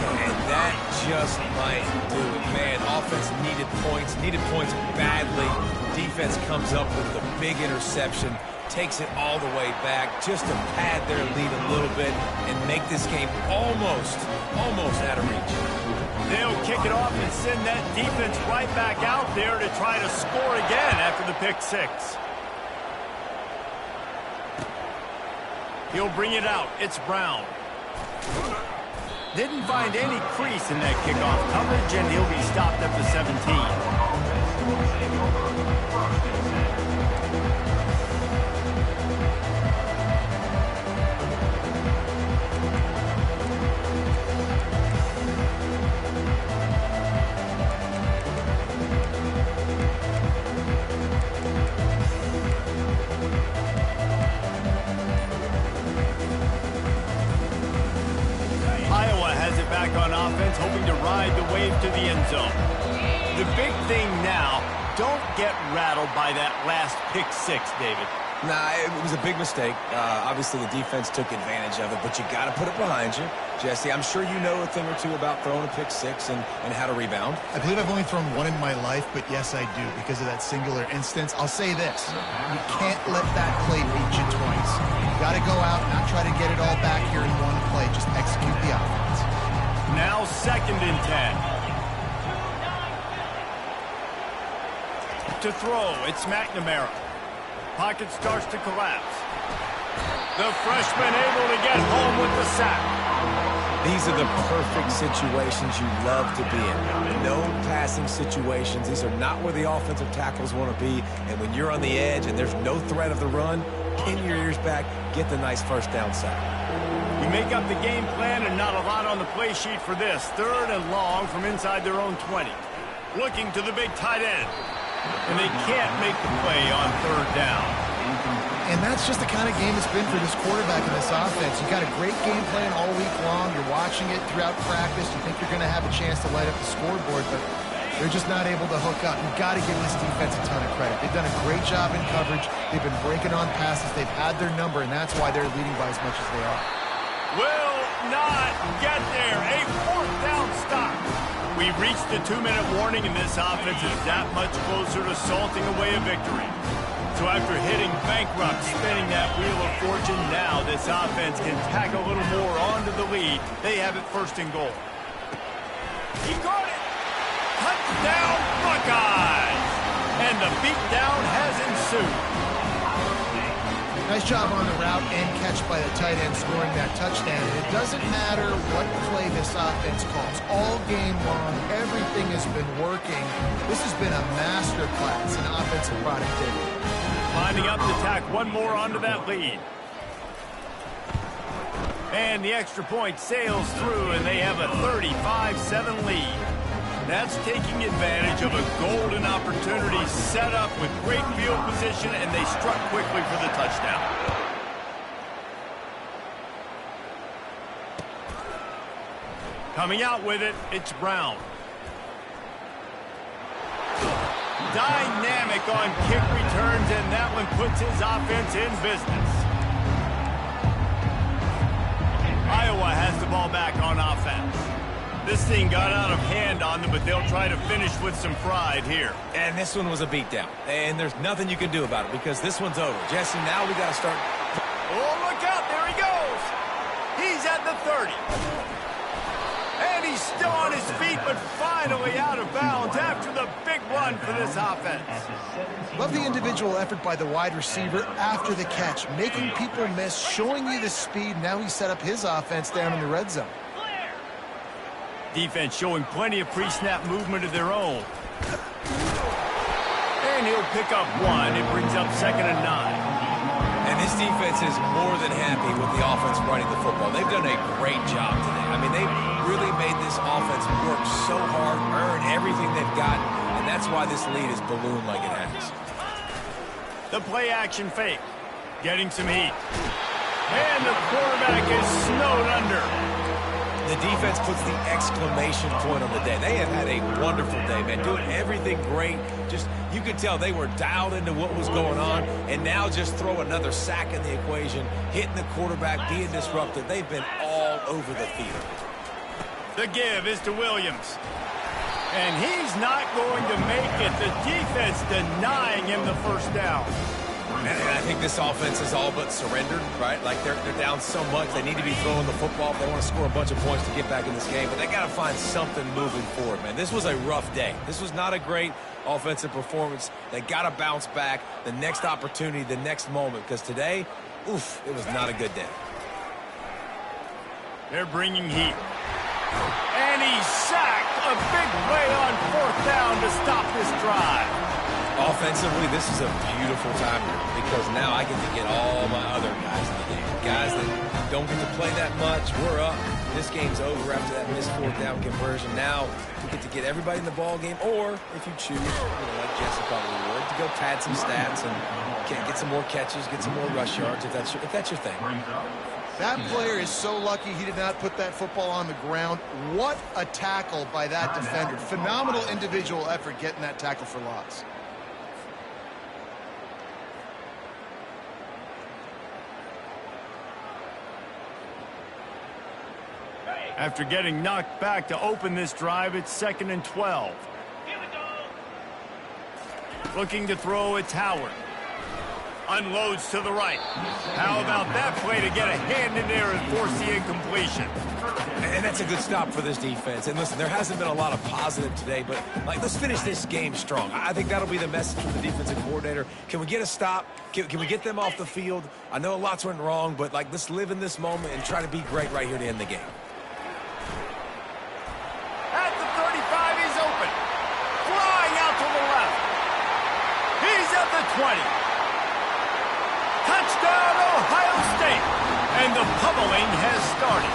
And that just might do it, man. Offense needed points badly. Defense comes up with the big interception, takes it all the way back just to pad their lead a little bit and make this game almost out of reach. They'll kick it off and send that defense right back out there to try to score again after the pick six. He'll bring it out. It's Brown. Didn't find any crease in that kickoff coverage, and he'll be stopped at the 17. On offense, hoping to ride the wave to the end zone. The big thing now, don't get rattled by that last pick six, David. Nah, it was a big mistake. Obviously, the defense took advantage of it, but you got to put it behind you. Jesse, I'm sure you know a thing or two about throwing a pick six and how to rebound. I believe I've only thrown one in my life, but yes, I do, because of that singular instance. I'll say this. You can't let that play beat you twice. You got to go out, not try to get it all back here in one play. Just execute the offense. Now 2nd and 10. To throw, it's McNamara. Pocket starts to collapse. The freshman able to get home with the sack. These are the perfect situations you love to be in. No passing situations. These are not where the offensive tackles want to be. And when you're on the edge and there's no threat of the run, pin your ears back, get the nice first down sack. You make up the game plan and not a lot on the play sheet for this. 3rd and long from inside their own 20. Looking to the big tight end. And they can't make the play on 3rd down. And that's just the kind of game it's been for this quarterback in this offense. You got a great game plan all week long. You're watching it throughout practice. You think you're going to have a chance to light up the scoreboard, but they're just not able to hook up. You've got to give this defense a ton of credit. They've done a great job in coverage. They've been breaking on passes. They've had their number, and that's why they're leading by as much as they are. Will not get there. A 4th down stop. We've reached the 2-minute warning, and this offense is that much closer to salting away a victory. So after hitting bankrupt, spinning that wheel of fortune, now this offense can tack a little more onto the lead. They have it 1st and goal. He caught it. Touchdown, Buckeyes. And the beatdown has ensued. Nice job on the route and catch by the tight end scoring that touchdown. It doesn't matter what play this offense calls. All game long, everything has been working. This has been a masterclass in offensive productivity. Lining up to tack one more onto that lead. And the extra point sails through, and they have a 35-7 lead. That's taking advantage of a golden opportunity set up with great field position, and they struck quickly for the touchdown. Coming out with it, it's Brown. Dynamic on kick returns, and that one puts his offense in business. Iowa has the ball back on offense. This thing got out of hand on them, but they'll try to finish with some pride here. And this one was a beatdown. And there's nothing you can do about it because this one's over. Jesse, now we got to start. Oh, look out. There he goes. He's at the 30. And he's still on his feet, but finally out of bounds after the big run for this offense. Love the individual effort by the wide receiver after the catch, making people miss, showing you the speed. Now he set up his offense down in the red zone. Defense showing plenty of pre-snap movement of their own. And he'll pick up one. It brings up 2nd and 9. And This defense is more than happy with the offense running the football. They've done a great job today. I mean, they've really made this offense work so hard, earn everything they've got, and that's why this lead is ballooned like it has. The play action fake. Getting some heat. And the quarterback is snowed under. The defense puts the exclamation point on the day. They have had a wonderful day, man, doing everything great. Just, you could tell they were dialed into what was going on, and now just throw another sack in the equation, hitting the quarterback, being disruptive. They've been all over the field. The give is to Williams. And he's not going to make it. The defense denying him the first down. And I think this offense is all but surrendered, right? Like they're down so much. They need to be throwing the football if they want to score a bunch of points to get back in this game. But they got to find something moving forward, man. This was a rough day. This was not a great offensive performance. They got to bounce back. The next opportunity, the next moment. Because today, oof, it was not a good day. They're bringing heat. And he's sacked. A big play on fourth down to stop this drive. Offensively, this is a beautiful time because now I get to get all my other guys in the game. Guys that don't get to play that much. We're up. This game's over after that missed fourth down conversion. Now we get to get everybody in the ball game, or if you choose, like Jesse probably would, to go pad some stats and get some more catches, get some more rush yards if that's your thing. That player is so lucky he did not put that football on the ground. What a tackle by that defender. Phenomenal individual effort getting that tackle for loss. After getting knocked back to open this drive, it's 2nd and 12. Looking to throw, it's Howard. Unloads to the right. How about that play to get a hand in there and force the incompletion? And that's a good stop for this defense. And listen, there hasn't been a lot of positive today, but let's finish this game strong. I think that'll be the message from the defensive coordinator. Can we get a stop? Can we get them off the field? I know lots went wrong, but let's live in this moment and try to be great right here to end the game. At the 35, he's open. Flying out to the left. He's at the 20. Touchdown, Ohio State. And the pummeling has started.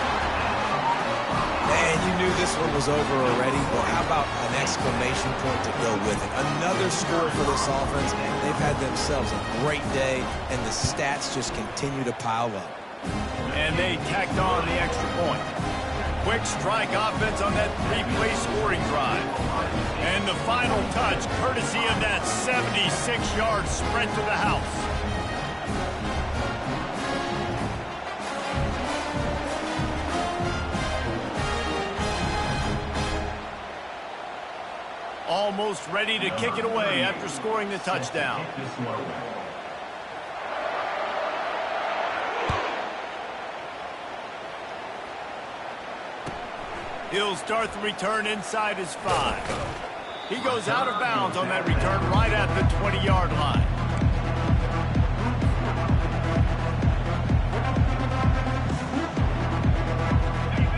Man, you knew this one was over already. Well, how about an exclamation point to go with it? Another score for this offense. They've had themselves a great day, and the stats just continue to pile up. And they tacked on the extra point. Quick strike offense on that three-play scoring drive. And the final touch, courtesy of that 76-yard sprint to the house. Almost ready to kick it away after scoring the touchdown. He'll start the return inside his 5. He goes out of bounds on that return right at the 20-yard line.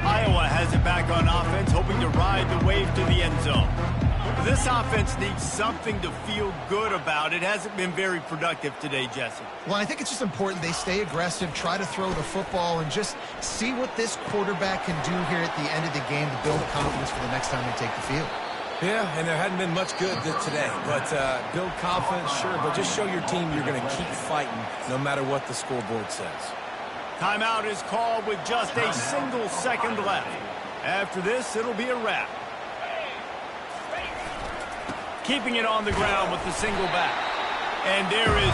Iowa has it back on offense, hoping to ride the wave to the end zone. This offense needs something to feel good about. It hasn't been very productive today, Jesse. Well, I think it's just important they stay aggressive, try to throw the football, and just see what this quarterback can do here at the end of the game to build confidence for the next time they take the field. Yeah, and there hadn't been much good today. But build confidence, sure, but just show your team you're going to keep fighting no matter what the scoreboard says. Timeout is called with just a single second left. After this, it'll be a wrap. Keeping it on the ground with the single back. And there is